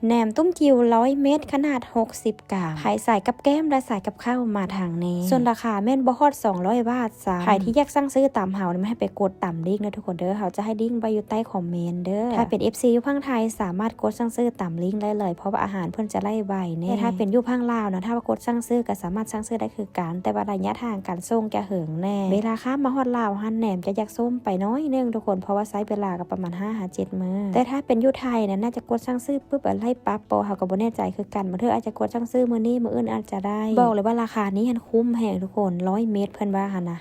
แหนมตุ้มจิ๋ว100 เม็ดขนาด60 กรัมขายใส่กับแก้มและใส่กับข้าวมาทางนี้ส่วนราคาแม่นบ่ฮอด200 บาทซะใครที่อยากสั่งซื้อตามเฮาไม่ให้ไปกดต่ำลิงก์นะทุกคนเด้อเฮาจะให้ลิงก์ไว้อยู่ใต้คอมเมนต์เด้อถ้าเป็น FC อยู่ภาคไทยสามารถกดสั่งซื้อตามลิงก์ได้เลยเพราะว่าอาหารเพิ่นจะไล่ไวแน่ถ้าเป็นอยู่ภาคลาวนะถ้าว่ากดสั่งซื้อก็สามารถสั่งซื้อได้คือกันแต่ว่าระยะทางการส่งจะเหิงแน่เวลาข้ามมาฮอดลาวหันแหนมจะอยากส้มไปน้อยนึงทุกคนเพราะว่าใช้เวลาก็ประมาณ 5-7 มื้อแต่ถ้าเป็นอยู่ไทยนะน่าจะกดสั่งซื้อปุ๊บไล่ปั๊บโปเฮาก็บ่แน่ใจคือกันมาเธออาจจะกดสั่งซื้อมื้อนี้มื้ออื่นอาจจะได้บอกเลยว่าราคานี้หันคุ้มแหงทุกคน100 เม็ดเพิ่นว่าหั่นนะ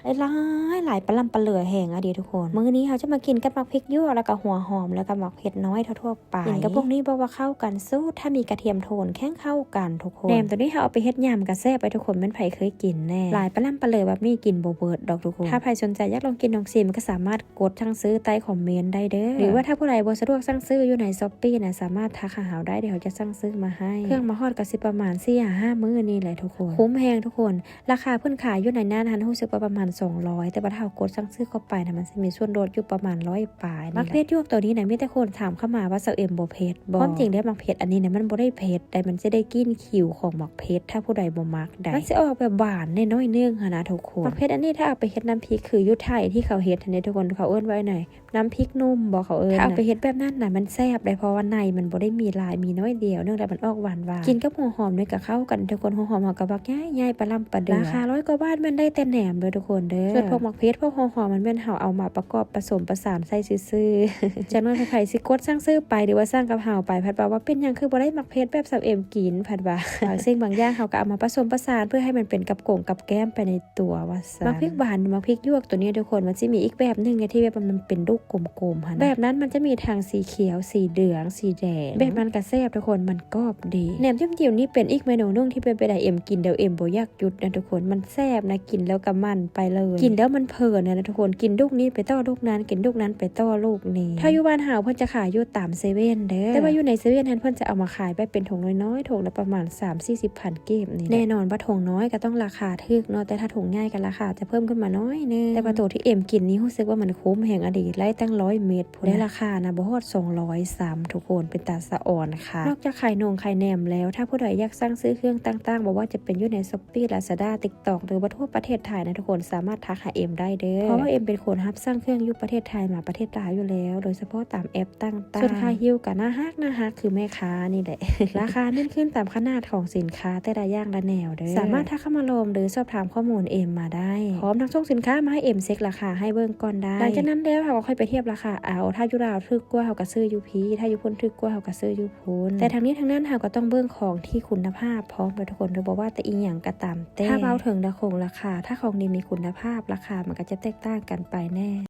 หลายปลำปลาเหลือแหงอะดีทุกคนมื้อนี้เขาจะมากินกับมักพริกยั่วแล้วก็หัวหอมแล้วก็มักเผ็ดน้อยทั่วๆไปกินกับพวกนี้บอกว่าเข้ากันสู้ถ้ามีกระเทียมโทนแข้งเข้ากันทุกคนแหนมตัวนี้เขาเอาไปเฮ็ดยำกระแซ่บไปทุกคนแม่นไผเคยกินแน่หลายปลำปลาเหลือแบบนี้กินบ่เบิดดอกทุกคนถ้าใครสนใจอยากลองกินลองชิมก็สามารถกดสั่งซื้อใต้คอมเมนต์ได้เด้อหรือว่าถ้าผู้ใดบ่สะดวกสั่งซื้ออยู่ใน Shopee นะสามารถทักหาเฮาได้เดี๋ยวเขาจะสั่งซื้อมาให้เครื่องมาฮอดก็สิประมาณ 4-5 มื้อนี่แหละทุกคนคุ้มแพงทุกคนราคาเพิ่นขายอยู่ในนั้นหันรู้สึกว่าประมาณ200แต่ว่าถ้ากดสั่งซื้อเข้าไปนะมันสิมีส่วนลดอยู่ประมาณ100ปลายมักเพชรยวกตัวนี้นะมีแต่คนถามเข้ามาว่าเซาเอ็มบ่เผ็ดบ่ความจริงแล้วมักเผ็ดอันนี้นะมันบ่ได้เผ็ดแต่มันจะได้กลิ่นขิวของมักเพชรถ้าผู้ใดบ่มักได้มันสิออกแบบหวานน้อยๆนึงหั่นนะทุกคนมักเพชรอันนี้ถ้าเอาไปเฮ็ดน้ำพริกคืออยู่ไทยที่เขาเฮ็ดอันนี้ทุกคนเขาเอิ้นไว้หน่อยน้ำพริกนุ่มบ่เขาเอิ้นถ้าเอาไปเฮ็ดแบบนั้นน่ะมันแซ่บได้เพราะว่าในมันบ่ได้มีลายมีน้อยเดียวเนื่องจากมันออกหวานกินกับหัวหอมด้วยกับเข้ากันทุกคนหัวหอมเฮาก็บักง่ายๆปลาล่ำปลาเดือราคา100 กว่าบาทมันได้แต่แหนมเด้อทุกคนเด้อส่วนพวกมักเพชรพวกหัวหอมมันเป็นเฮาเอามาประกอบผสมประสานใส่ซื่อๆจากนั้นไผสิกดสั่งซื้อไปหรือว่าสั่งกับเฮาไปพัดว่าเป็นหยังคือบ่ได้มักเพชรแบบสับเอ็มกินพัดว่าบางสิ่งบางอย่างเฮาก็เอามาผสมประสานเพื่อให้มันเป็นกับกับแก้มไปในตัวว่าซั่นมักพริกหวานมักพริกหยวกตัวนี้ทุกคนมันสิมีอีกแบบนึงที่แบบมันเป็นลูกกลมๆหั่นแบบนั้นมันจะมีทางสีเขียวสีเหลืองสีแดงแบบมันก็แซ่บทุกคนมันกรอบดีแหนมจิ้มจิ๋วนี่เป็นอีกเมนูนึงที่เป็นไปได้เอ็มกินเดี๋ยวเอ็มบ่อยากหยุดนะทุกคนมันแซ่บนะกินแล้วก็มันไปเลยกินแล้วมันเพลินนะทุกคนกินลูกนี้ไปต่อลูกนั้นกินลูกนั้นไปต่อลูกนี้ถ้าอยู่บ้านเฮาเพิ่นจะขายอยู่ตามเซเว่นเด้อแต่ว่าอยู่ในเซเว่นนั้นเพิ่นจะเอามาขายแบบเป็นถุงน้อยๆถุงละประมาณ 3-40 พันเก็บนี่แน่นอนว่าถุงน้อยก็ต้องราคาถูกเนาะแต่ถ้าถุงใหญ่ก็ราคาจะเพิ่มขึ้นมาน้อยนึงแต่ว่าตัวที่เอ็มกินนี่รู้สึกว่ามันคุ้มแห่งอดีตไล่ตั้ง100 เม็ดพุ่นได้ราคานะบ่ฮอด200ซ้ำทุกคนเป็นตาสะอ่อนค่ะนอกจากไข่นงไข่แหนมแล้วถ้าผู้ใดอยากสั่งซื้อเครื่องต่างๆบอกว่าจะเป็นอยู่ใน Shopee Lazada TikTok หรือว่าทั่วประเทศไทยนะทุกคนสามารถทักหาเอ็มได้เด้อเพราะว่าเอ็มเป็นคนรับสั่งเครื่องอยู่ประเทศไทยมาประเทศลาวอยู่แล้วโดยเฉพาะตามแอปต่างๆส่วนค่าฮิ้วกับหน้าฮักคือแม่ค้านี่แหละ ราคาเน้นขึ้นตามขนาดของสินค้าแต่ละอย่างละแนวเด้อสามารถทักเข้ามาลงหรือสอบถามข้อมูลเอ็มมาได้พร้อมทั้งส่งสินค้ามาให้เอ็มเช็คราคาให้เบิ่งก่อนได้หลังจากนั้นแล้วเราก็ค่อยไปเทียบราคาเอาถ้าอยู่ลาวถูกกว่าเฮาก็ซื้ออยู่พีถ้าอยู่พุ่นถูกกว่าเฮาก็ซื้ออยู่พุ่นแต่ทางนี้ทางนั้นเฮาก็ต้องเบิ่งของที่คุณภาพพร้อมไปทุกคนโดยบอกว่าแต่อีหยังก็ตามแต่ถ้าเบาถึงราคาถ้าของดีมีคุณภาพราคามันก็จะแตกต่างกันไปแน่